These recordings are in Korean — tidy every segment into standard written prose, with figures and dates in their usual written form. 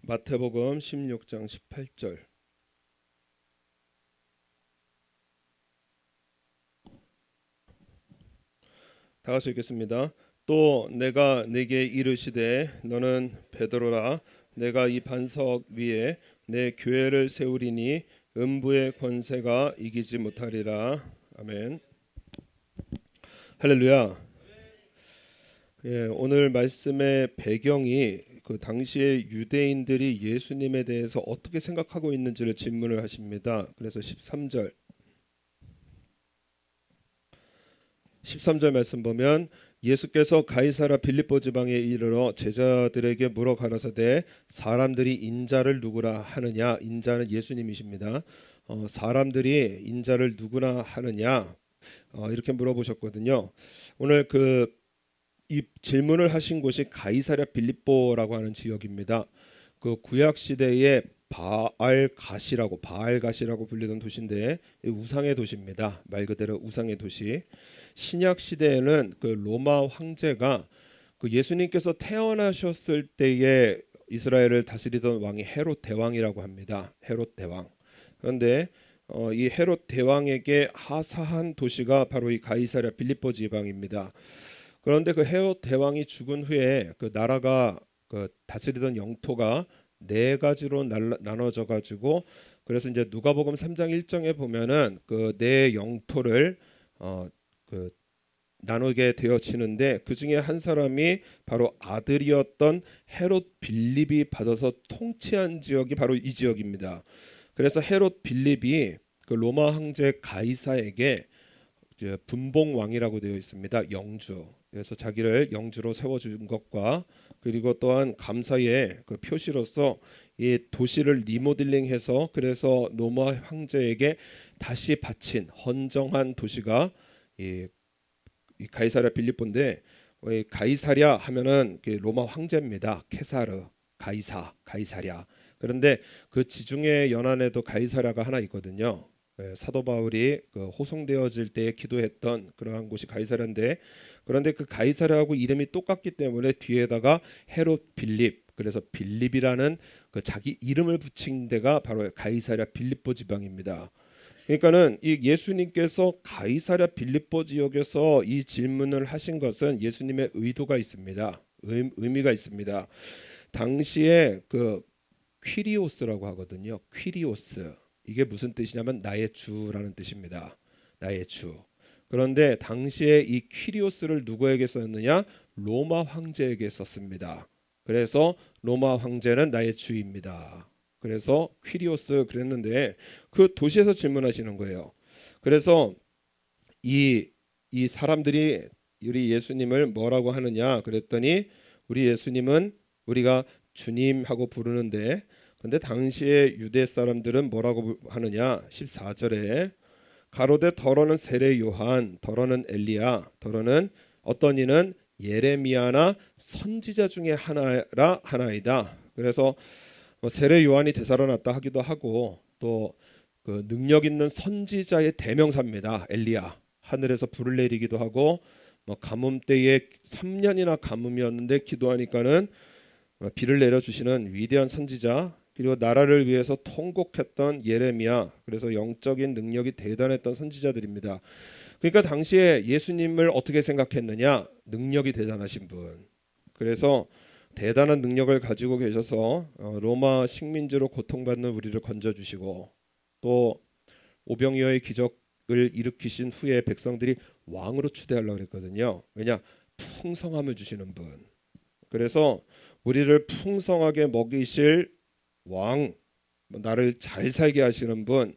마태복음 16장 18절. 다 같이 읽겠습니다. 또 내가 네게 이르시되 너는 베드로라 내가 이 반석 위에 내 교회를 세우리니 음부의 권세가 이기지 못하리라. 아멘. 할렐루야. 오늘 말씀의 배경이 그 당시에 유대인들이 예수님에 대해서 어떻게 생각하고 있는지를 질문을 하십니다. 그래서 13절 말씀 보면 예수께서 가이사라 빌립보 지방에 이르러 제자들에게 물어 가라사대 사람들이 인자를 누구라 하느냐. 인자는 예수님이십니다. 사람들이 인자를 누구나 하느냐, 이렇게 물어보셨거든요. 오늘 이 질문을 하신 곳이 가이사랴 빌립보라고 하는 지역입니다. 그 구약 시대의 바알갓이라고 불리던 도시인데 우상의 도시입니다. 말 그대로 우상의 도시. 신약 시대에는 그 로마 황제가 그 예수님께서 태어나셨을 때에 이스라엘을 다스리던 왕이 헤롯 대왕이라고 합니다. 헤롯 대왕. 그런데 이 헤롯 대왕에게 하사한 도시가 바로 이 가이사랴 빌립보 지방입니다. 그런데 그 헤롯 대왕이 죽은 후에 그 나라가 그 다스리던 영토가 네 가지로 나눠져 가지고, 그래서 이제 누가복음 3장 1장에 보면은 그 네 영토를 그 나누게 되어지는데, 그 중에 한 사람이 바로 아들이었던 헤롯 빌립이 받아서 통치한 지역이 바로 이 지역입니다. 그래서 헤롯 빌립이 그 로마 황제 가이사에게 이제 분봉 왕이라고 되어 있습니다. 영주. 그래서 자기를 영주로 세워준 것과, 그리고 또한 감사의 그 표시로서 이 도시를 리모델링해서 그래서 로마 황제에게 다시 바친 헌정한 도시가 이 가이사랴 빌립보인데, 이 가이사랴 하면은 로마 황제입니다. 케사르, 가이사랴. 그런데 그 지중해 연안에도 가이사랴가 하나 있거든요. 사도 바울이 그 호송되어질 때 기도했던 그러한 곳이 가이사랴인데, 그런데 그 가이사랴하고 이름이 똑같기 때문에 뒤에다가 헤롯 빌립, 그래서 빌립이라는 그 자기 이름을 붙인 데가 바로 가이사랴 빌립보 지방입니다. 그러니까는 이 예수님께서 가이사랴 빌립보 지역에서 이 질문을 하신 것은 예수님의 의도가 있습니다. 의미가 있습니다. 당시에 그 퀴리오스라고 하거든요. 퀴리오스. 이게 무슨 뜻이냐면 나의 주라는 뜻입니다. 나의 주. 그런데 당시에 이 퀴리오스를 누구에게 썼느냐? 로마 황제에게 썼습니다. 그래서 로마 황제는 나의 주입니다. 그래서 퀴리오스 그랬는데 그 도시에서 질문하시는 거예요. 그래서 이 사람들이 우리 예수님을 뭐라고 하느냐 그랬더니, 우리 예수님은 우리가 주님하고 부르는데, 근데 당시에 유대 사람들은 뭐라고 하느냐? 14절에 가로되 더러는 세례 요한, 더러는 엘리야, 더러는 어떤 이는 예레미야나 선지자 중에 하나이다. 그래서 세례 요한이 되살아났다 하기도 하고, 또 그 능력 있는 선지자의 대명사입니다. 엘리야. 하늘에서 불을 내리기도 하고, 가뭄 때에 3년이나 가뭄이었는데 기도하니까는 비를 내려주시는 위대한 선지자, 그리고 나라를 위해서 통곡했던 예레미야. 그래서 영적인 능력이 대단했던 선지자들입니다. 그러니까 당시에 예수님을 어떻게 생각했느냐? 능력이 대단하신 분. 그래서 대단한 능력을 가지고 계셔서 로마 식민지로 고통받는 우리를 건져주시고, 또 오병이어의 기적을 일으키신 후에 백성들이 왕으로 추대하려고 그랬거든요. 왜냐? 풍성함을 주시는 분. 그래서 우리를 풍성하게 먹이실 왕, 나를 잘 살게 하시는 분,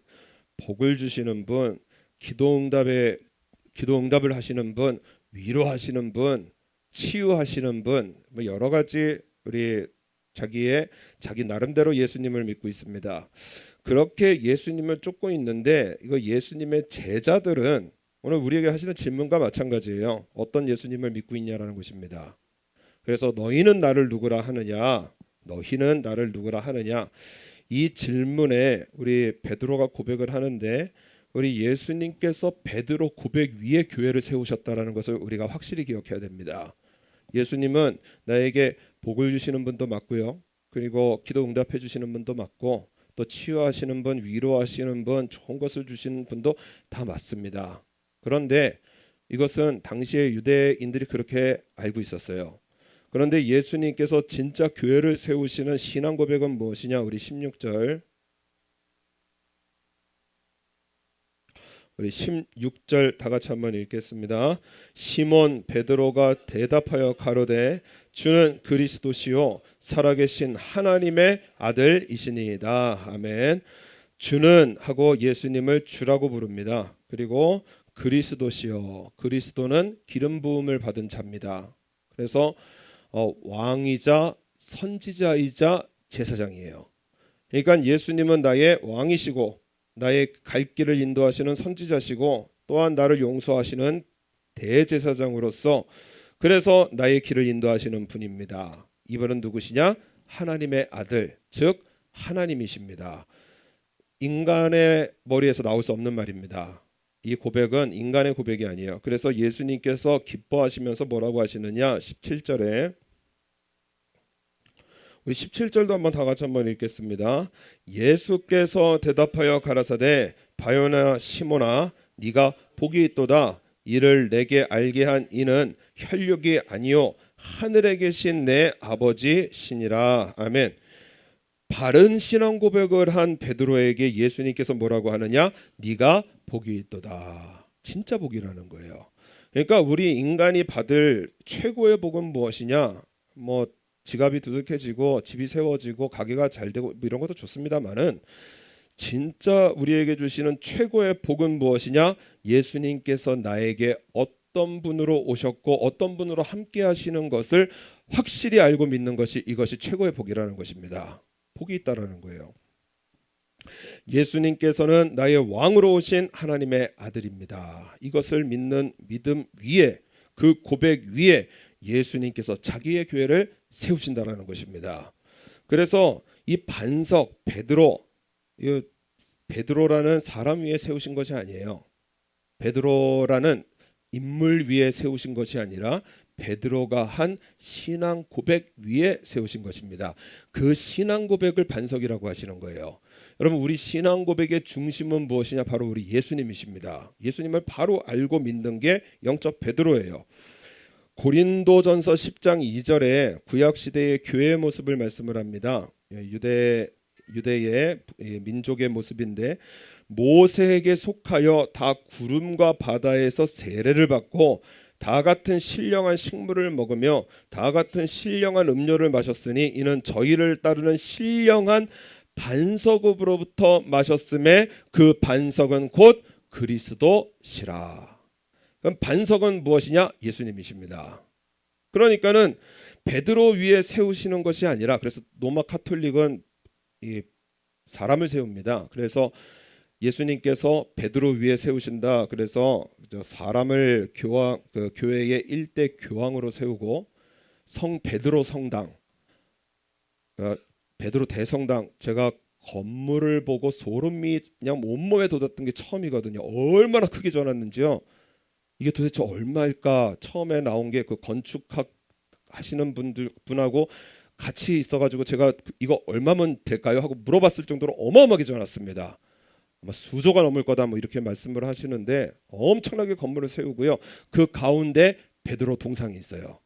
복을 주시는 분, 기도 응답을 하시는 분, 위로하시는 분, 치유하시는 분, 여러 가지 우리 자기 나름대로 예수님을 믿고 있습니다. 그렇게 예수님을 쫓고 있는데, 이거 예수님의 제자들은 오늘 우리에게 하시는 질문과 마찬가지예요. 어떤 예수님을 믿고 있냐라는 것입니다. 그래서 너희는 나를 누구라 하느냐? 너희는 나를 누구라 하느냐? 이 질문에 우리 베드로가 고백을 하는데, 우리 예수님께서 베드로 고백 위에 교회를 세우셨다라는 것을 우리가 확실히 기억해야 됩니다. 예수님은 나에게 복을 주시는 분도 맞고요, 그리고 기도 응답해 주시는 분도 맞고 또 치유하시는 분, 위로하시는 분, 좋은 것을 주시는 분도 다 맞습니다. 그런데 이것은 당시의 유대인들이 그렇게 알고 있었어요. 그런데 예수님께서 진짜 교회를 세우시는 신앙 고백은 무엇이냐? 우리 16절 다 같이 한번 읽겠습니다. 시몬 베드로가 대답하여 가로되 주는 그리스도시요 살아계신 하나님의 아들이시니이다. 아멘. 주는 하고 예수님을 주라고 부릅니다. 그리고 그리스도시요, 그리스도는 기름 부음을 받은 자입니다. 그래서 왕이자 선지자이자 제사장이에요. 그러니까 예수님은 나의 왕이시고 나의 갈 길을 인도하시는 선지자시고 또한 나를 용서하시는 대제사장으로서 그래서 나의 길을 인도하시는 분입니다. 이분은 누구시냐? 하나님의 아들, 즉 하나님이십니다. 인간의 머리에서 나올 수 없는 말입니다. 이 고백은 인간의 고백이 아니에요. 그래서 예수님께서 기뻐하시면서 뭐라고 하시느냐? 17절에 우리 17절도 한번 다 같이 한번 읽겠습니다. 예수께서 대답하여 가라사대 바요나 시몬아 네가 복이 있도다. 이를 내게 알게 한 이는 혈육이 아니요 하늘에 계신 내 아버지시니라. 아멘. 바른 신앙 고백을 한 베드로에게 예수님께서 뭐라고 하느냐? 네가 복이 있도다. 진짜 복이라는 거예요. 그러니까 우리 인간이 받을 최고의 복은 무엇이냐? 뭐 지갑이 두둑해지고 집이 세워지고 가게가 잘 되고 이런 것도 좋습니다만은 진짜 우리에게 주시는 최고의 복은 무엇이냐? 예수님께서 나에게 어떤 분으로 오셨고 어떤 분으로 함께 하시는 것을 확실히 알고 믿는 것이 이것이 최고의 복이라는 것입니다. 복이 있다라는 거예요. 예수님께서는 나의 왕으로 오신 하나님의 아들입니다. 이것을 믿는 믿음 위에 그 고백 위에 예수님께서 자기의 교회를 세우신다라는 것입니다. 그래서 이 반석 베드로라는 사람 위에 세우신 것이 아니에요. 베드로라는 인물 위에 세우신 것이 아니라 베드로가 한 신앙 고백 위에 세우신 것입니다. 그 신앙 고백을 반석이라고 하시는 거예요. 여러분 우리 신앙 고백의 중심은 무엇이냐? 바로 우리 예수님이십니다. 예수님을 바로 알고 믿는 게 영적 베드로예요. 고린도전서 10장 2절에 구약 시대의 교회의 모습을 말씀을 합니다. 유대의 민족의 모습인데 모세에게 속하여 다 구름과 바다에서 세례를 받고 다 같은 신령한 식물을 먹으며 다 같은 신령한 음료를 마셨으니 이는 저희를 따르는 신령한 반석으로부터 마셨음에 그 반석은 곧 그리스도시라. 그럼 반석은 무엇이냐? 예수님이십니다. 그러니까는 베드로 위에 세우시는 것이 아니라 그래서 로마 카톨릭은 이 사람을 세웁니다. 그래서 예수님께서 베드로 위에 세우신다. 그래서 사람을 교회의 일대 교황으로 세우고 성 베드로 성당, 베드로 대성당, 제가 건물을 보고 소름이 그냥 온몸에 돋았던 게 처음이거든요. 얼마나 크게 전했는지요. 이게 도대체 얼마일까? 처음에 나온 게 그 건축학 하시는 분하고 같이 있어가지고 제가 이거 얼마면 될까요? 하고 물어봤을 정도로 어마어마하게 전했습니다. 아마 수조가 넘을 거다 뭐 이렇게 말씀을 하시는데 엄청나게 건물을 세우고요. 그 가운데 베드로 동상이 있어요.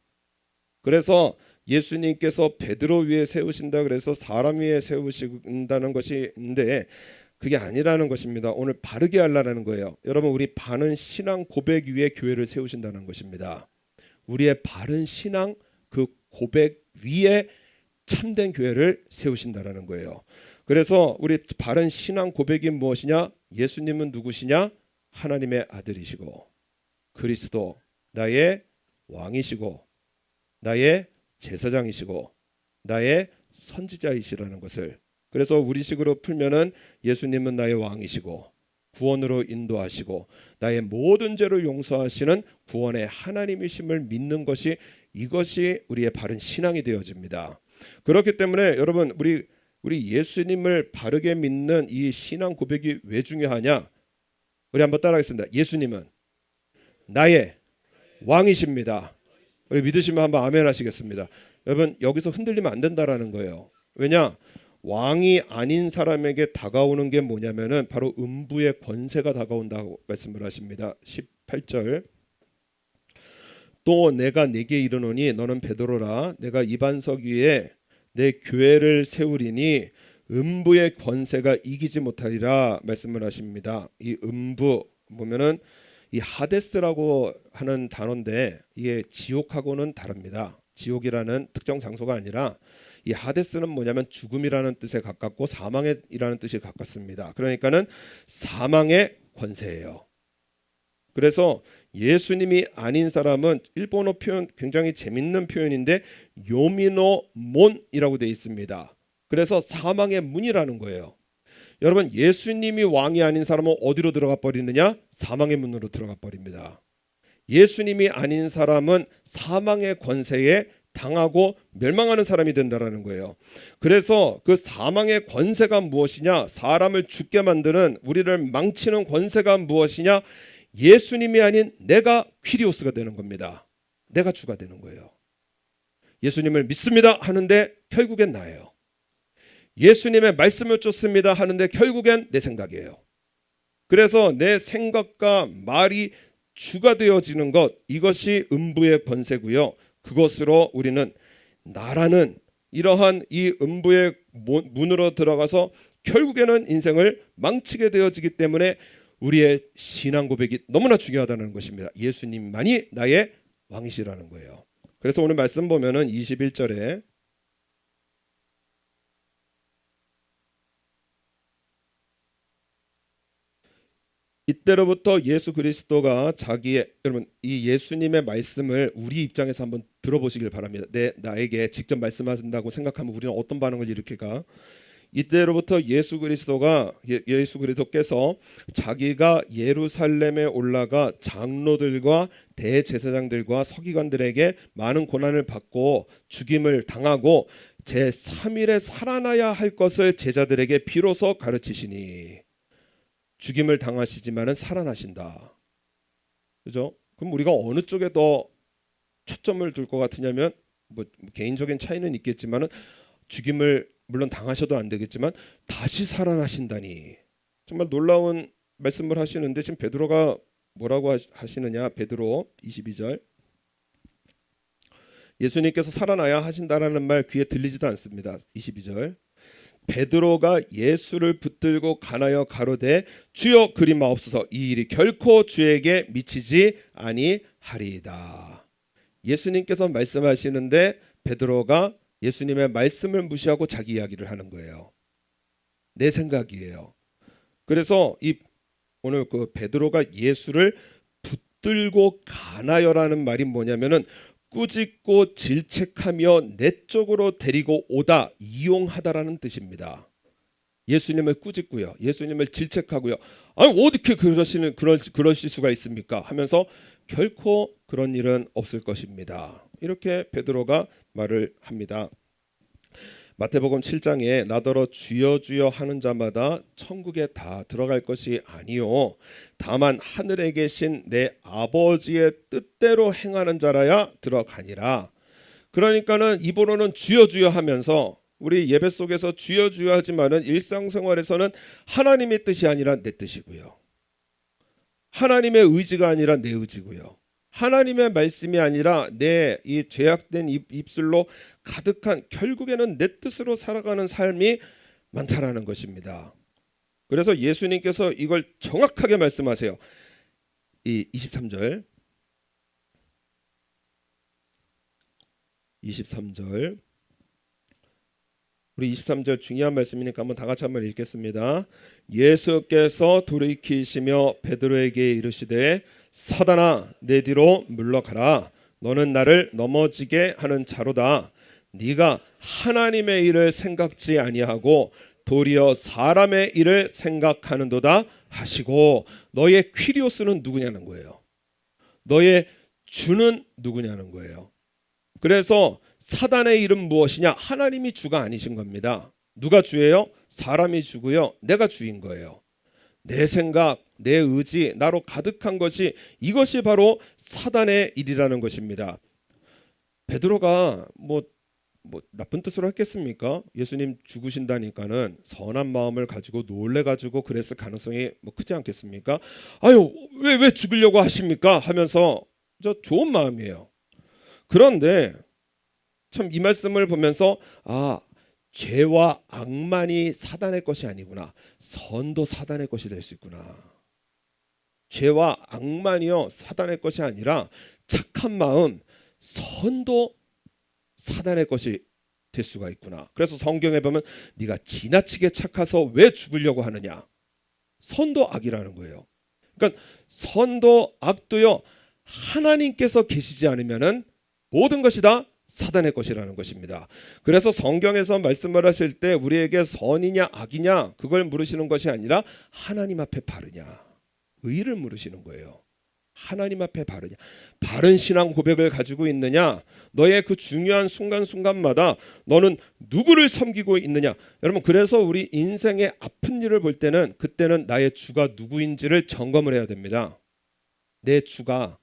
그래서 예수님께서 베드로 위에 세우신다 그래서 사람 위에 세우신다는 것인데 그게 아니라는 것입니다. 오늘 바르게 하려는 거예요. 여러분 우리 바른 신앙 고백 위에 교회를 세우신다는 것입니다. 우리의 바른 신앙 그 고백 위에 참된 교회를 세우신다는 거예요. 그래서 우리 바른 신앙 고백이 무엇이냐? 예수님은 누구시냐? 하나님의 아들이시고 그리스도 나의 왕이시고 나의 제사장이시고 나의 선지자이시라는 것을 그래서 우리식으로 풀면은 예수님은 나의 왕이시고 구원으로 인도하시고 나의 모든 죄를 용서하시는 구원의 하나님이심을 믿는 것이 이것이 우리의 바른 신앙이 되어집니다. 그렇기 때문에 여러분 우리 예수님을 바르게 믿는 이 신앙 고백이 왜 중요하냐? 우리 한번 따라하겠습니다. 예수님은 나의 왕이십니다. 우리 믿으시면 한번 아멘 하시겠습니다. 여러분 여기서 흔들리면 안 된다라는 거예요. 왜냐? 왕이 아닌 사람에게 다가오는 게 뭐냐면은 바로 음부의 권세가 다가온다고 말씀을 하십니다. 18절. 또 내가 네게 이르노니 너는 베드로라. 내가 이 반석 위에 내 교회를 세우리니 음부의 권세가 이기지 못하리라 말씀을 하십니다. 이 음부 보면은 이 하데스라고 하는 단어인데 이게 지옥하고는 다릅니다. 지옥이라는 특정 장소가 아니라 이 하데스는 뭐냐면 죽음이라는 뜻에 가깝고 사망이라는 뜻이 가깝습니다. 그러니까는 사망의 권세예요. 그래서 예수님이 아닌 사람은 일본어 표현 굉장히 재밌는 표현인데 요미노 몬이라고 되어 있습니다. 그래서 사망의 문이라는 거예요. 여러분, 예수님이 왕이 아닌 사람은 어디로 들어가 버리느냐? 사망의 문으로 들어가 버립니다. 예수님이 아닌 사람은 사망의 권세에 당하고 멸망하는 사람이 된다라는 거예요. 그래서 그 사망의 권세가 무엇이냐? 사람을 죽게 만드는, 우리를 망치는 권세가 무엇이냐? 예수님이 아닌 내가 퀴리오스가 되는 겁니다. 내가 주가 되는 거예요. 예수님을 믿습니다 하는데 결국엔 나예요. 예수님의 말씀을 쫓습니다 하는데 결국엔 내 생각이에요. 그래서 내 생각과 말이 주가 되어지는 것, 이것이 음부의 권세고요. 그것으로 우리는 나라는 이러한 이 음부의 문으로 들어가서 결국에는 인생을 망치게 되어지기 때문에 우리의 신앙 고백이 너무나 중요하다는 것입니다. 예수님만이 나의 왕이시라는 거예요. 그래서 오늘 말씀 보면은 21절에 이때로부터 예수 그리스도가 자기의, 여러분 이 예수님의 말씀을 우리 입장에서 한번 들어보시길 바랍니다. 나에게 직접 말씀하신다고 생각하면 우리는 어떤 반응을 일으킬까? 이때로부터 예수 그리스도께서 자기가 예루살렘에 올라가 장로들과 대제사장들과 서기관들에게 많은 고난을 받고 죽임을 당하고 제3일에 살아나야 할 것을 제자들에게 비로소 가르치시니, 죽임을 당하시지만은 살아나신다. 그죠? 그럼 우리가 어느 쪽에 더 초점을 둘 것 같으냐면 뭐 개인적인 차이는 있겠지만은 죽임을 물론 당하셔도 안 되겠지만 다시 살아나신다니 정말 놀라운 말씀을 하시는데, 지금 베드로가 뭐라고 하시느냐? 베드로 22절. 예수님께서 살아나야 하신다라는 말 귀에 들리지도 않습니다. 22절. 베드로가 예수를 붙들고 가나여 가로되 주여 그리 마옵소서, 이 일이 결코 주에게 미치지 아니하리이다. 예수님께서 말씀하시는데 베드로가 예수님의 말씀을 무시하고 자기 이야기를 하는 거예요. 내 생각이에요. 그래서 오늘 그 베드로가 예수를 붙들고 가나요라는 말이 뭐냐면은 꾸짖고 질책하며 내 쪽으로 데리고 오다, 이용하다라는 뜻입니다. 예수님을 꾸짖고요, 예수님을 질책하고요. 아니 어떻게 그러실 수가 있습니까? 하면서 결코 그런 일은 없을 것입니다. 이렇게 베드로가 말을 합니다. 마태복음 7장에 나더러 주여 주여 하는 자마다 천국에 다 들어갈 것이 아니요 다만 하늘에 계신 내 아버지의 뜻대로 행하는 자라야 들어가니라. 그러니까는 입으로는 주여 주여 하면서 우리 예배 속에서 주여 주여 하지만은 일상생활에서는 하나님의 뜻이 아니라 내 뜻이고요, 하나님의 의지가 아니라 내 의지고요, 하나님의 말씀이 아니라 내 이 죄악된 입술로 가득한, 결국에는 내 뜻으로 살아가는 삶이 많다라는 것입니다. 그래서 예수님께서 이걸 정확하게 말씀하세요. 이 23절 우리 23절 중요한 말씀이니까 한번 다 같이 한번 읽겠습니다. 예수께서 돌이키시며 베드로에게 이르시되 사단아 내 뒤로 물러가라, 너는 나를 넘어지게 하는 자로다. 네가 하나님의 일을 생각지 아니하고 도리어 사람의 일을 생각하는도다 하시고, 너의 퀴리오스는 누구냐는 거예요. 너의 주는 누구냐는 거예요. 그래서 사단의 일은 무엇이냐? 하나님이 주가 아니신 겁니다. 누가 주예요? 사람이 주고요, 내가 주인 거예요. 내 생각, 내 의지, 나로 가득한 것이, 이것이 바로 사단의 일이라는 것입니다. 베드로가 뭐 뭐 나쁜 뜻으로 했겠습니까? 예수님 죽으신다니까는 선한 마음을 가지고 놀래가지고 그랬을 가능성이 뭐 크지 않겠습니까? 아유 왜 죽으려고 하십니까? 하면서 저 좋은 마음이에요. 그런데 참 이 말씀을 보면서 죄와 악만이 사단의 것이 아니구나. 선도 사단의 것이 될 수 있구나. 죄와 악만이요 사단의 것이 아니라 착한 마음, 선도 사단의 것이 될 수가 있구나. 그래서 성경에 보면 네가 지나치게 착해서 왜 죽으려고 하느냐. 선도 악이라는 거예요. 그러니까 선도 악도요 하나님께서 계시지 않으면은 모든 것이 다 사단의 것이라는 것입니다. 그래서 성경에서 말씀을 하실 때 우리에게 선이냐 악이냐 그걸 물으시는 것이 아니라 하나님 앞에 바르냐 의를 물으시는 거예요. 하나님 앞에 바르냐 바른 신앙 고백을 가지고 있느냐 너의 그 중요한 순간순간마다 너는 누구를 섬기고 있느냐. 여러분 그래서 우리 인생의 아픈 일을 볼 때는 그때는 나의 주가 누구인지를 점검을 해야 됩니다. 내 주가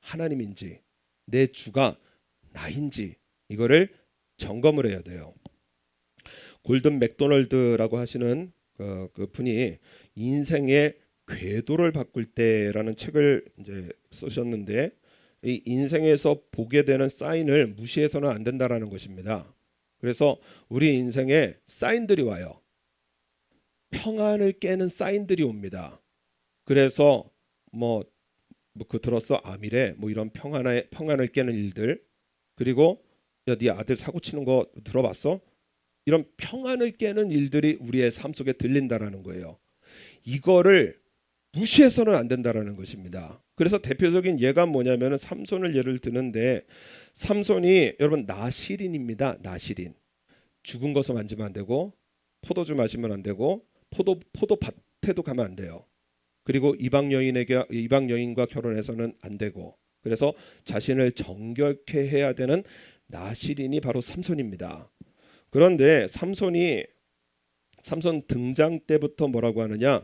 하나님인지 내 주가 나인지 이거를 점검을 해야 돼요. 골든 맥도널드라고 하시는 그 분이 인생의 궤도를 바꿀 때라는 책을 이제 쓰셨는데 이 인생에서 보게 되는 사인을 무시해서는 안 된다라는 것입니다. 그래서 우리 인생에 사인들이 와요. 평안을 깨는 사인들이 옵니다. 그래서 그 들었어 아미래 뭐 이런 평안을 깨는 일들 그리고 야 네 아들 사고 치는 거 들어봤어? 이런 평안을 깨는 일들이 우리의 삶 속에 들린다라는 거예요. 이거를 무시해서는 안 된다라는 것입니다. 그래서 대표적인 예가 뭐냐면은 삼손을 예를 드는데 삼손이 여러분 나실인입니다. 나실인. 죽은 것을 만지면 안 되고 포도주 마시면 안 되고 포도밭에도 가면 안 돼요. 그리고 이방 여인과 결혼해서는 안 되고 그래서 자신을 정결케 해야 되는 나실인이 바로 삼손입니다. 그런데 삼손 등장 때부터 뭐라고 하느냐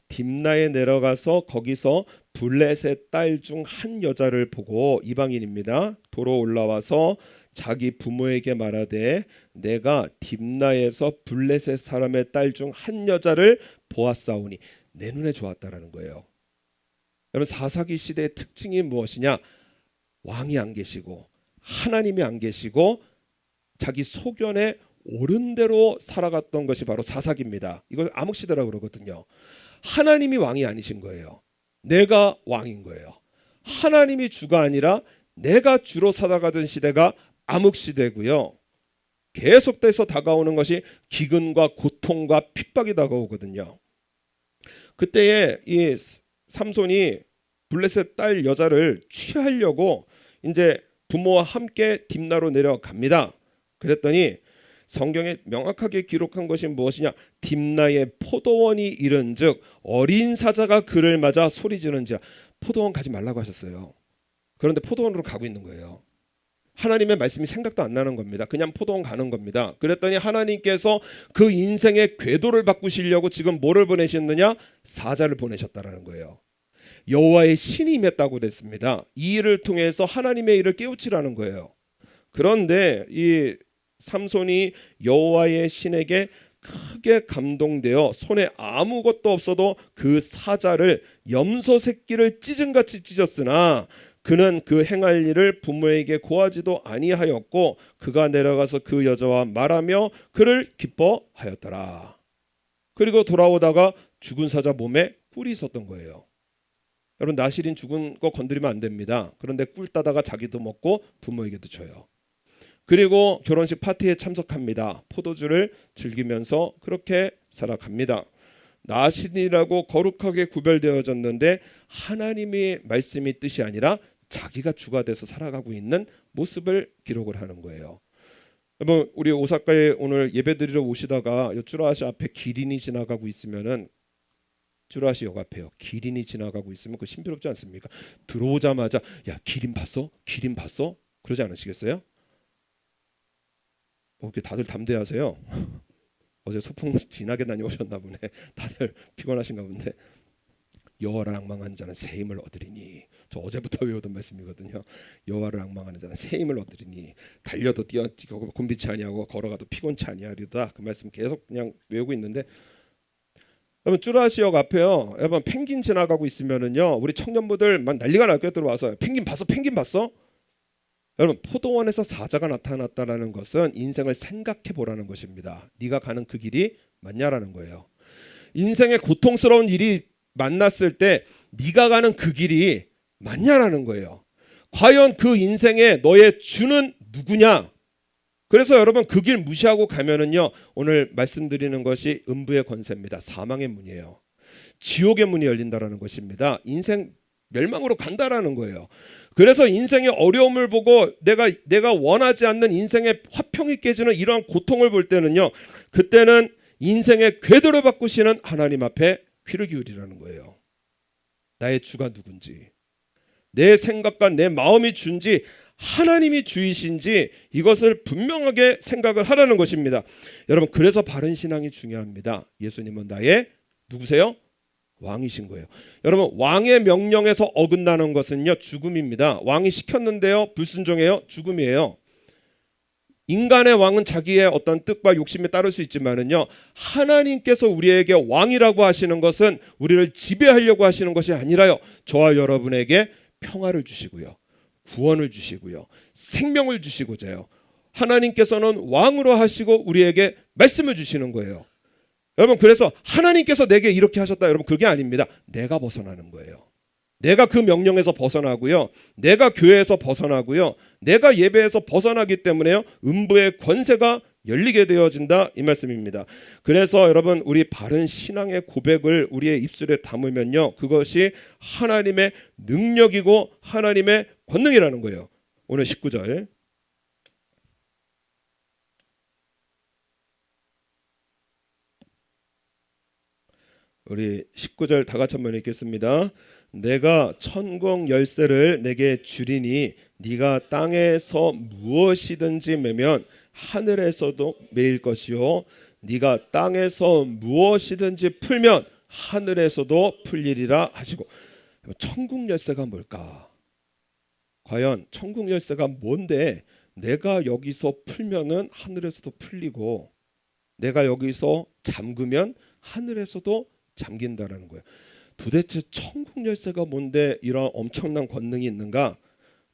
딥나에 내려가서 거기서 블렛의 딸 중 한 여자를 보고 이방인입니다. 도로 올라와서 자기 부모에게 말하되 내가 딥나에서 블렛의 사람의 딸 중 한 여자를 보았사오니 내 눈에 좋았다라는 거예요. 여러분 사사기 시대의 특징이 무엇이냐? 왕이 안 계시고 하나님이 안 계시고 자기 소견에 옳은 대로 살아갔던 것이 바로 사사기입니다. 이걸 암흑시대라고 그러거든요. 하나님이 왕이 아니신 거예요. 내가 왕인 거예요. 하나님이 주가 아니라 내가 주로 살아가던 시대가 암흑시대고요. 계속돼서 다가오는 것이 기근과 고통과 핍박이 다가오거든요. 그때에 이 삼손이 블레셋 딸 여자를 취하려고 이제 부모와 함께 딥나로 내려갑니다. 그랬더니 성경에 명확하게 기록한 것이 무엇이냐? 딥나의 포도원이 이른즉 어린 사자가 그를 맞아 소리지는지라. 포도원 가지 말라고 하셨어요. 그런데 포도원으로 가고 있는 거예요. 하나님의 말씀이 생각도 안 나는 겁니다. 그냥 포도원 가는 겁니다. 그랬더니 하나님께서 그 인생의 궤도를 바꾸시려고 지금 뭐를 보내셨느냐? 사자를 보내셨다라는 거예요. 여호와의 신이 임했다고 됐습니다. 이 일을 통해서 하나님의 일을 깨우치라는 거예요. 그런데 이 삼손이 여호와의 신에게 크게 감동되어 손에 아무것도 없어도 그 사자를 염소 새끼를 찢은같이 찢었으나 그는 그 행할 일을 부모에게 고하지도 아니하였고 그가 내려가서 그 여자와 말하며 그를 기뻐하였더라. 그리고 돌아오다가 죽은 사자 몸에 뿔이 있었던 거예요. 여러분 나실인 죽은 거 건드리면 안 됩니다. 그런데 꿀 따다가 자기도 먹고 부모에게도 줘요. 그리고 결혼식 파티에 참석합니다. 포도주를 즐기면서 그렇게 살아갑니다. 나실이라고 거룩하게 구별되어졌는데 하나님의 말씀이 뜻이 아니라 자기가 주가 돼서 살아가고 있는 모습을 기록을 하는 거예요. 여러분 우리 오사카에 오늘 예배드리러 오시다가 쭈라시 앞에 기린이 지나가고 있으면은 쭈라시 역 앞에요. 기린이 지나가고 있으면 그 신비롭지 않습니까? 들어오자마자 야 기린 봤어? 기린 봤어? 그러지 않으시겠어요? 이렇게 다들 담대하세요. 어제 소풍 진하게 다녀오셨나 보네. 다들 피곤하신가 본데. 여호와를 앙망하는 자는 새 힘을 얻으리니 저 어제부터 외우던 말씀이거든요. 여호와를 앙망하는 자는 새 힘을 얻으리니 달려도 뛰어뛰고 곤비치 아니하고 걸어가도 피곤치 아니하리다. 그 말씀 계속 그냥 외우고 있는데, 여러분 쭈라시역 앞에요. 여러분 펭귄 지나가고 있으면은요, 우리 청년부들 막 난리가 날게 들어와서 펭귄 봤어? 펭귄 봤어? 여러분 포도원에서 사자가 나타났다라는 것은 인생을 생각해 보라는 것입니다. 네가 가는 그 길이 맞냐라는 거예요. 인생의 고통스러운 일이 만났을 때 네가 가는 그 길이 맞냐라는 거예요. 과연 그 인생에 너의 주는 누구냐? 그래서 여러분 그 길 무시하고 가면은요, 오늘 말씀드리는 것이 음부의 권세입니다. 사망의 문이에요. 지옥의 문이 열린다라는 것입니다. 인생 멸망으로 간다라는 거예요. 그래서 인생의 어려움을 보고 내가 원하지 않는 인생의 화평이 깨지는 이러한 고통을 볼 때는요, 그때는 인생의 궤도를 바꾸시는 하나님 앞에 귀를 기울이라는 거예요. 나의 주가 누군지, 내 생각과 내 마음이 준지 하나님이 주이신지 이것을 분명하게 생각을 하라는 것입니다. 여러분 그래서 바른 신앙이 중요합니다. 예수님은 나의 누구세요? 왕이신 거예요. 여러분 왕의 명령에서 어긋나는 것은요 죽음입니다. 왕이 시켰는데요 불순종해요, 죽음이에요. 인간의 왕은 자기의 어떤 뜻과 욕심에 따를 수 있지만은요, 하나님께서 우리에게 왕이라고 하시는 것은 우리를 지배하려고 하시는 것이 아니라요, 저와 여러분에게 평화를 주시고요, 구원을 주시고요, 생명을 주시고자요, 하나님께서는 왕으로 하시고 우리에게 말씀을 주시는 거예요. 여러분 그래서 하나님께서 내게 이렇게 하셨다, 여러분 그게 아닙니다. 내가 벗어나는 거예요. 내가 그 명령에서 벗어나고요, 내가 교회에서 벗어나고요, 내가 예배에서 벗어나기 때문에요, 음부의 권세가 열리게 되어진다 이 말씀입니다. 그래서 여러분 우리 바른 신앙의 고백을 우리의 입술에 담으면요, 그것이 하나님의 능력이고 하나님의 권능이라는 거예요. 오늘 19절 우리 19절 다 같이 한번 읽겠습니다. 내가 천국 열쇠를 내게 주리니 네가 땅에서 무엇이든지 매면 하늘에서도 매일 것이요 네가 땅에서 무엇이든지 풀면 하늘에서도 풀리리라 하시고. 천국 열쇠가 뭘까? 과연 천국 열쇠가 뭔데 내가 여기서 풀면은 하늘에서도 풀리고 내가 여기서 잠그면 하늘에서도 잠긴다라는 거예요. 도대체 천국 열쇠가 뭔데 이런 엄청난 권능이 있는가?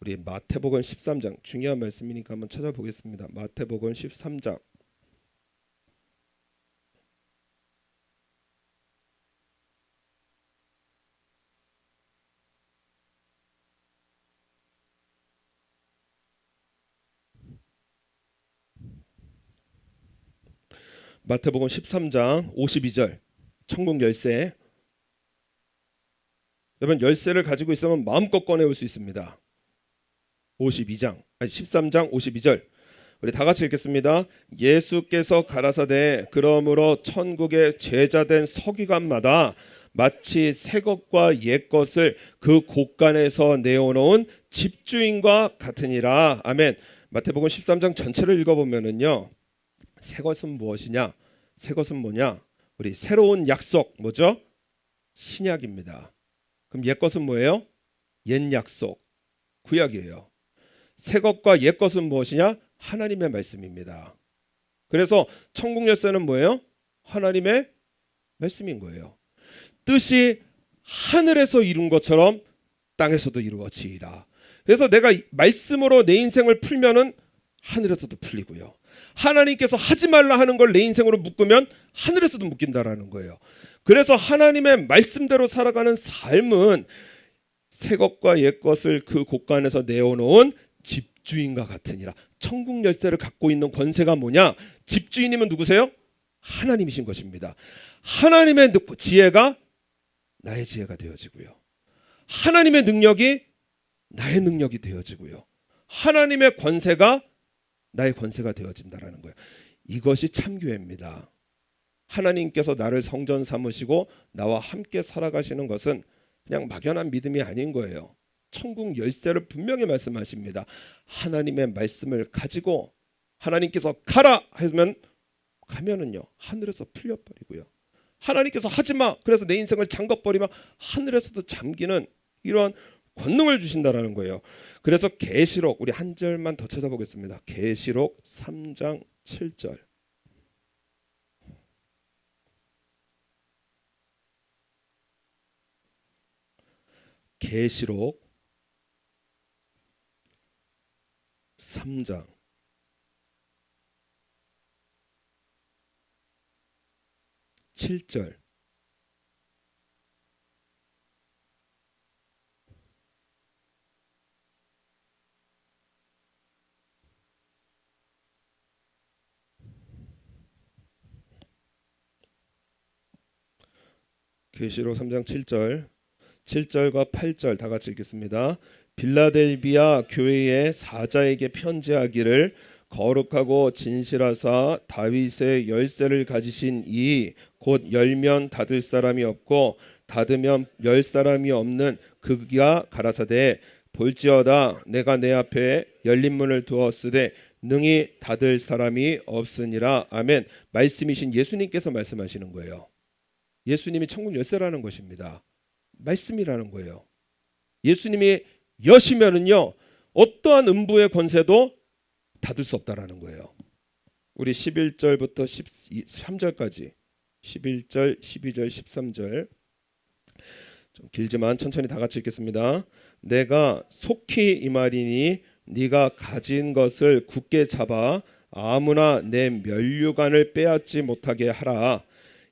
우리 마태복음 13장 중요한 말씀이니까 한번 찾아보겠습니다. 마태복음 13장 마태복음 13장 52절 천국 열쇠. 여러분 열쇠를 가지고 있으면 마음껏 꺼내올 수 있습니다. 13장 52절 우리 다 같이 읽겠습니다. 예수께서 가라사대 그러므로 천국의 제자된 서기관마다 마치 새 것과 옛 것을 그 곳간에서 내어놓은 집주인과 같으니라. 아멘. 마태복음 13장 전체를 읽어보면은요, 새 것은 무엇이냐? 새 것은 뭐냐? 우리 새로운 약속 뭐죠? 신약입니다. 그럼 옛 것은 뭐예요? 옛 약속 구약이에요. 새 것과 옛 것은 무엇이냐? 하나님의 말씀입니다. 그래서 천국 열쇠는 뭐예요? 하나님의 말씀인 거예요. 뜻이 하늘에서 이룬 것처럼 땅에서도 이루어지리라. 그래서 내가 말씀으로 내 인생을 풀면은 하늘에서도 풀리고요, 하나님께서 하지 말라 하는 걸 내 인생으로 묶으면 하늘에서도 묶인다라는 거예요. 그래서 하나님의 말씀대로 살아가는 삶은 새 것과 옛 것을 그 곳간에서 내어놓은 집주인과 같으니라. 천국 열쇠를 갖고 있는 권세가 뭐냐? 집주인이면 누구세요? 하나님이신 것입니다. 하나님의 지혜가 나의 지혜가 되어지고요, 하나님의 능력이 나의 능력이 되어지고요, 하나님의 권세가 나의 권세가 되어진다라는 거예요. 이것이 참교회입니다. 하나님께서 나를 성전 삼으시고 나와 함께 살아가시는 것은 그냥 막연한 믿음이 아닌 거예요. 천국 열쇠를 분명히 말씀하십니다. 하나님의 말씀을 가지고 하나님께서 가라 하면 가면은요, 하늘에서 풀려버리고요, 하나님께서 하지마 그래서 내 인생을 잠궈버리면 하늘에서도 잠기는 이러한 권능을 주신다라는 거예요. 그래서 계시록 우리 한 절만 더 찾아보겠습니다. 계시록 3장 7절. 계시록 3장 7절. 계시록 3장 7절. 7절과 8절 다 같이 읽겠습니다. 빌라델비아 교회의 사자에게 편지하기를 거룩하고 진실하사 다윗의 열쇠를 가지신 이 곧 열면 닫을 사람이 없고 닫으면 열 사람이 없는 그가 가라사대 볼지어다 내가 내 앞에 열린 문을 두었으되 능히 닫을 사람이 없으니라. 아멘. 말씀이신 예수님께서 말씀하시는 거예요. 예수님이 천국 열쇠라는 것입니다. 말씀이라는 거예요. 예수님이 여시면은요 어떠한 음부의 권세도 닫을 수 없다라는 거예요. 우리 11절부터 13절까지 11절, 12절, 13절 좀 길지만 천천히 다 같이 읽겠습니다. 내가 속히 이 말이니 네가 가진 것을 굳게 잡아 아무나 내 면류관을 빼앗지 못하게 하라.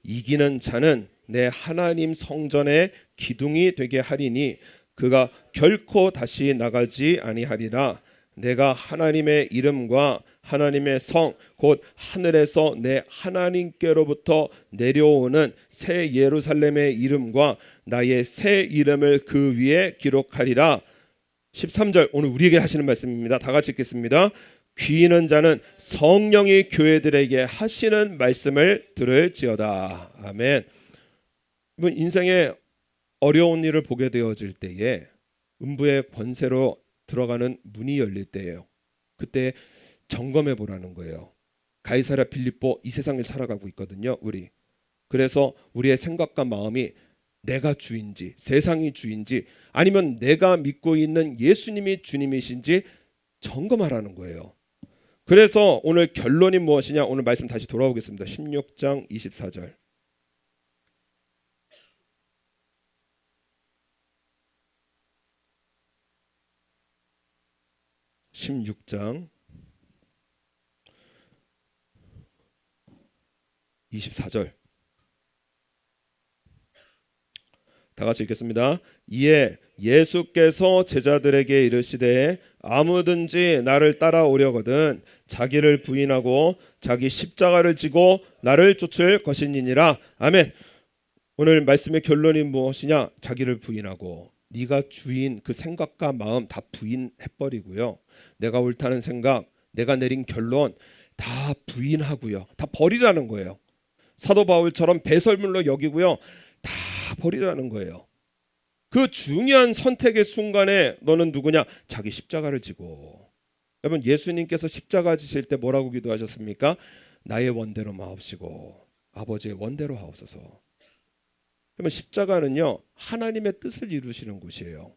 이기는 자는 내 하나님 성전의 기둥이 되게 하리니 그가 결코 다시 나가지 아니하리라. 내가 하나님의 이름과 하나님의 성 곧 하늘에서 내 하나님께로부터 내려오는 새 예루살렘의 이름과 나의 새 이름을 그 위에 기록하리라. 13절 오늘 우리에게 하시는 말씀입니다. 다 같이 읽겠습니다. 귀 있는 자는 성령이 교회들에게 하시는 말씀을 들을지어다. 아멘. 인생에 어려운 일을 보게 되어질 때에 음부의 권세로 들어가는 문이 열릴 때예요. 그때 점검해 보라는 거예요. 가이사랴 빌립보 이 세상을 살아가고 있거든요. 우리. 그래서 우리의 생각과 마음이 내가 주인지 세상이 주인지 아니면 내가 믿고 있는 예수님이 주님이신지 점검하라는 거예요. 그래서 오늘 결론이 무엇이냐? 오늘 말씀 다시 돌아오겠습니다. 16장 24절. 16장 24절 다 같이 읽겠습니다. 이에 예수께서 제자들에게 이르시되 아무든지 나를 따라오려거든 자기를 부인하고 자기 십자가를 지고 나를 쫓을 것이니라. 아멘. 오늘 말씀의 결론이 무엇이냐? 자기를 부인하고 네가 주인 그 생각과 마음 다 부인해버리고요. 내가 옳다는 생각, 내가 내린 결론 다 부인하고요. 다 버리라는 거예요. 사도 바울처럼 배설물로 여기고요. 다 버리라는 거예요. 그 중요한 선택의 순간에 너는 누구냐? 자기 십자가를 지고. 여러분 예수님께서 십자가 지실 때 뭐라고 기도하셨습니까? 나의 원대로 마옵시고 아버지의 원대로 하옵소서. 그러면 십자가는요 하나님의 뜻을 이루시는 곳이에요.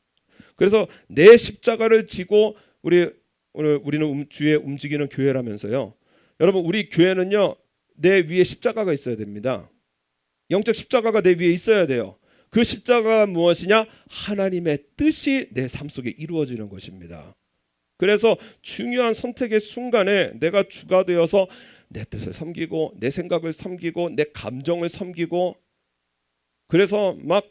그래서 내 십자가를 지고 우리는 주의 움직이는 교회라면서요. 여러분 우리 교회는요 내 위에 십자가가 있어야 됩니다. 영적 십자가가 내 위에 있어야 돼요. 그 십자가가 무엇이냐? 하나님의 뜻이 내 삶 속에 이루어지는 것입니다. 그래서 중요한 선택의 순간에 내가 주가 되어서 내 뜻을 섬기고 내 생각을 섬기고 내 감정을 섬기고 그래서 막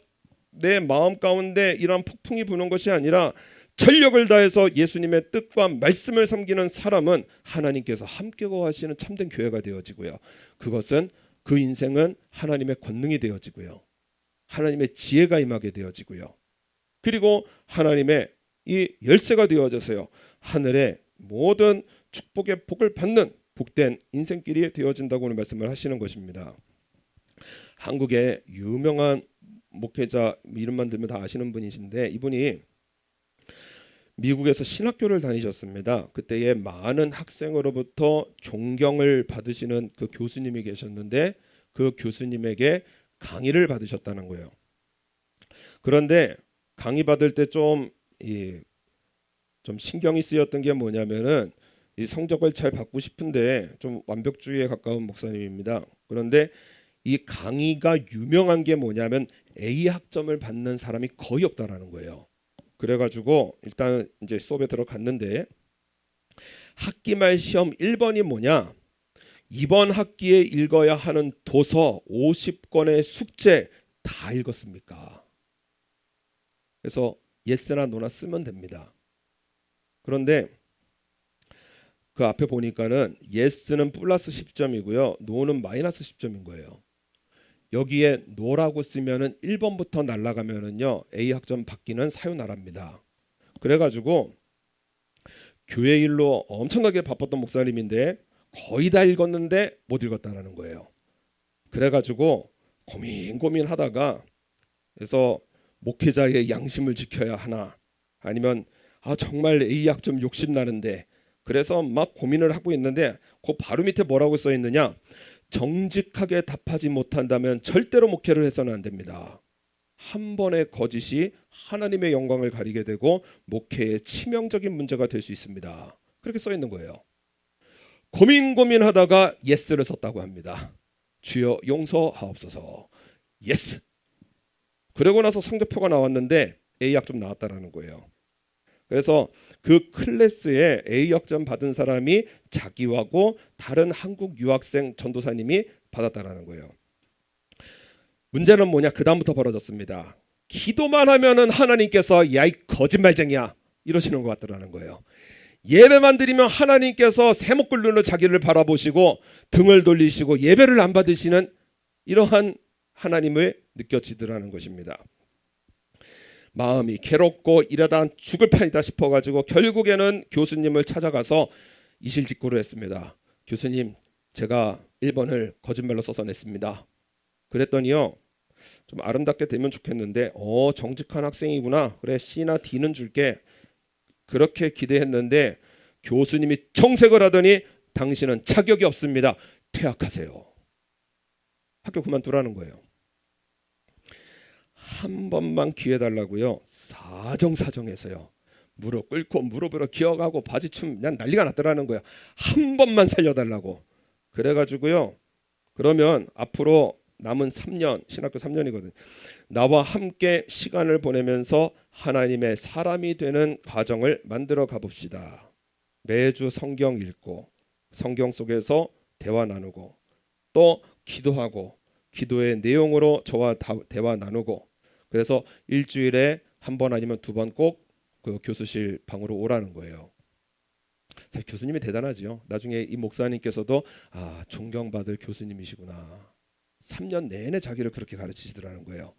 내 마음 가운데 이러한 폭풍이 부는 것이 아니라 전력을 다해서 예수님의 뜻과 말씀을 섬기는 사람은 하나님께서 함께 거하시는 참된 교회가 되어지고요. 그것은 그 인생은 하나님의 권능이 되어지고요. 하나님의 지혜가 임하게 되어지고요. 그리고 하나님의 이 열쇠가 되어져서요. 하늘의 모든 축복의 복을 받는 복된 인생길이 되어진다고 오늘 말씀을 하시는 것입니다. 한국의 유명한 목회자 이름만 들면 다 아시는 분이신데 이분이 미국에서 신학교를 다니셨습니다. 그때에 많은 학생으로부터 존경을 받으시는 그 교수님이 계셨는데 그 교수님에게 강의를 받으셨다는 거예요. 그런데 강의 받을 때 좀 좀 신경이 쓰였던 게 뭐냐면은 이 성적을 잘 받고 싶은데 좀 완벽주의에 가까운 목사님입니다. 그런데 이 강의가 유명한 게 뭐냐면 A 학점을 받는 사람이 거의 없다라는 거예요. 그래가지고 일단 이제 수업에 들어갔는데 학기 말 시험 1번이 뭐냐? 이번 학기에 읽어야 하는 도서 50권의 숙제 다 읽었습니까? 그래서 예스나 노나 쓰면 됩니다. 그런데 그 앞에 보니까는 예스는 플러스 10점이고요. 노는 마이너스 10점인 거예요. 여기에 노라고 쓰면은 1번부터 날아가면은요 A 학점 받기는 사유나라입니다. 그래가지고 교회 일로 엄청나게 바빴던 목사님인데 거의 다 읽었는데 못 읽었다라는 거예요. 그래가지고 고민하다가 그래서 목회자의 양심을 지켜야 하나 아니면 정말 A 학점 욕심 나는데 그래서 막 고민을 하고 있는데 그 바로 밑에 뭐라고 써 있느냐? 정직하게 답하지 못한다면 절대로 목회를 해서는 안 됩니다. 한 번의 거짓이 하나님의 영광을 가리게 되고 목회에 치명적인 문제가 될 수 있습니다. 그렇게 써 있는 거예요. 고민하다가 예스를 썼다고 합니다. 주여 용서하옵소서. 예스. 그러고 나서 성적표가 나왔는데 A 학점 나왔다라는 거예요. 그래서 그 클래스에 A 학점 받은 사람이 자기하고 다른 한국 유학생 전도사님이 받았다라는 거예요. 문제는 뭐냐? 그 다음부터 벌어졌습니다. 기도만 하면은 하나님께서 야이 거짓말쟁이야 이러시는 것 같더라는 거예요. 예배만 드리면 하나님께서 세목을 누르는 자기를 바라보시고 등을 돌리시고 예배를 안 받으시는 이러한 하나님을 느껴지더라는 것입니다. 마음이 괴롭고 이러다 죽을 판이다 싶어가지고 결국에는 교수님을 찾아가서 이실직고를 했습니다. 교수님, 제가 1번을 거짓말로 써서 냈습니다. 그랬더니요, 좀 아름답게 되면 좋겠는데 정직한 학생이구나. 그래 C나 D는 줄게. 그렇게 기대했는데 교수님이 정색을 하더니 당신은 자격이 없습니다. 퇴학하세요. 학교 그만두라는 거예요. 한 번만 기회 달라고요. 사정사정해서요. 무릎 꿇고 무릎으로 기어가고 바지춤 그냥 난리가 났더라는 거예요. 한 번만 살려달라고. 그래가지고요. 그러면 앞으로 남은 3년, 신학교 3년이거든요. 나와 함께 시간을 보내면서 하나님의 사람이 되는 과정을 만들어 가봅시다. 매주 성경 읽고 성경 속에서 대화 나누고 또 기도하고 기도의 내용으로 저와 대화 나누고 그래서 일주일에 한 번 아니면 2번 꼭 그 교수실 방으로 오라는 거예요. 교수님이 대단하지요. 나중에 이 목사님께서도 존경받을 교수님이시구나. 3년 내내 자기를 그렇게 가르치시더라는 거예요.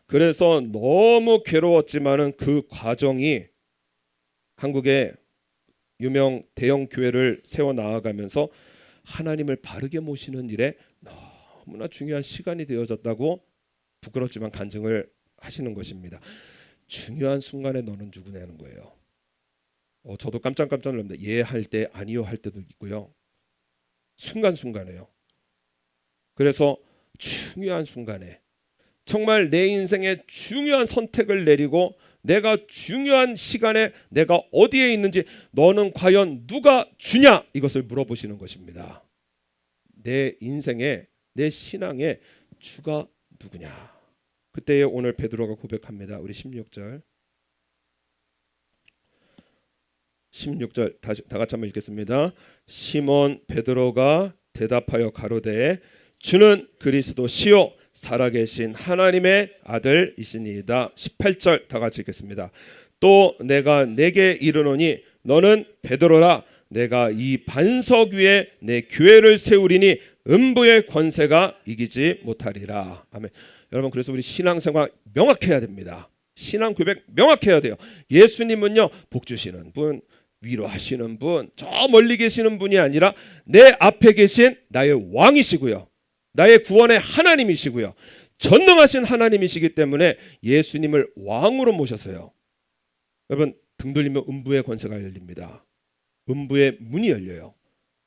그래서 너무 괴로웠지만은 그 과정이 한국의 유명 대형 교회를 세워 나아가면서 하나님을 바르게 모시는 일에 너무나 중요한 시간이 되어졌다고 부끄럽지만 간증을 하시는 것입니다. 중요한 순간에 너는 누구냐는 거예요. 저도 깜짝 놀랍니다. 예 할 때 아니요 할 때도 있고요. 순간순간에요. 그래서 중요한 순간에 정말 내 인생에 중요한 선택을 내리고 내가 중요한 시간에 내가 어디에 있는지 너는 과연 누가 주냐 이것을 물어보시는 것입니다. 내 인생에 내 신앙의 주가 누구냐. 그때에 오늘 베드로가 고백합니다. 우리 16절 다 같이 한번 읽겠습니다. 시몬 베드로가 대답하여 가로되 주는 그리스도시요 살아계신 하나님의 아들이시니이다. 18절 다 같이 읽겠습니다. 또 내가 내게 이르노니 너는 베드로라. 내가 이 반석 위에 내 교회를 세우리니 음부의 권세가 이기지 못하리라. 아멘. 여러분, 그래서 우리 신앙생활 명확해야 됩니다. 신앙 고백 명확해야 돼요. 예수님은요, 복 주시는 분, 위로하시는 분, 저 멀리 계시는 분이 아니라 내 앞에 계신 나의 왕이시고요, 나의 구원의 하나님이시고요, 전능하신 하나님이시기 때문에 예수님을 왕으로 모셔서요. 여러분, 등 돌리면 음부의 권세가 열립니다. 음부의 문이 열려요.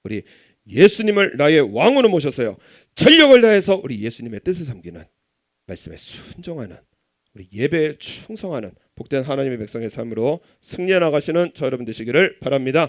우리 예수님을 나의 왕으로 모셔서요, 전력을 다해서 우리 예수님의 뜻을 섬기는, 말씀에 순종하는 우리 예배에 충성하는 복된 하나님의 백성의 삶으로 승리해 나가시는 저 여러분 되시기를 바랍니다.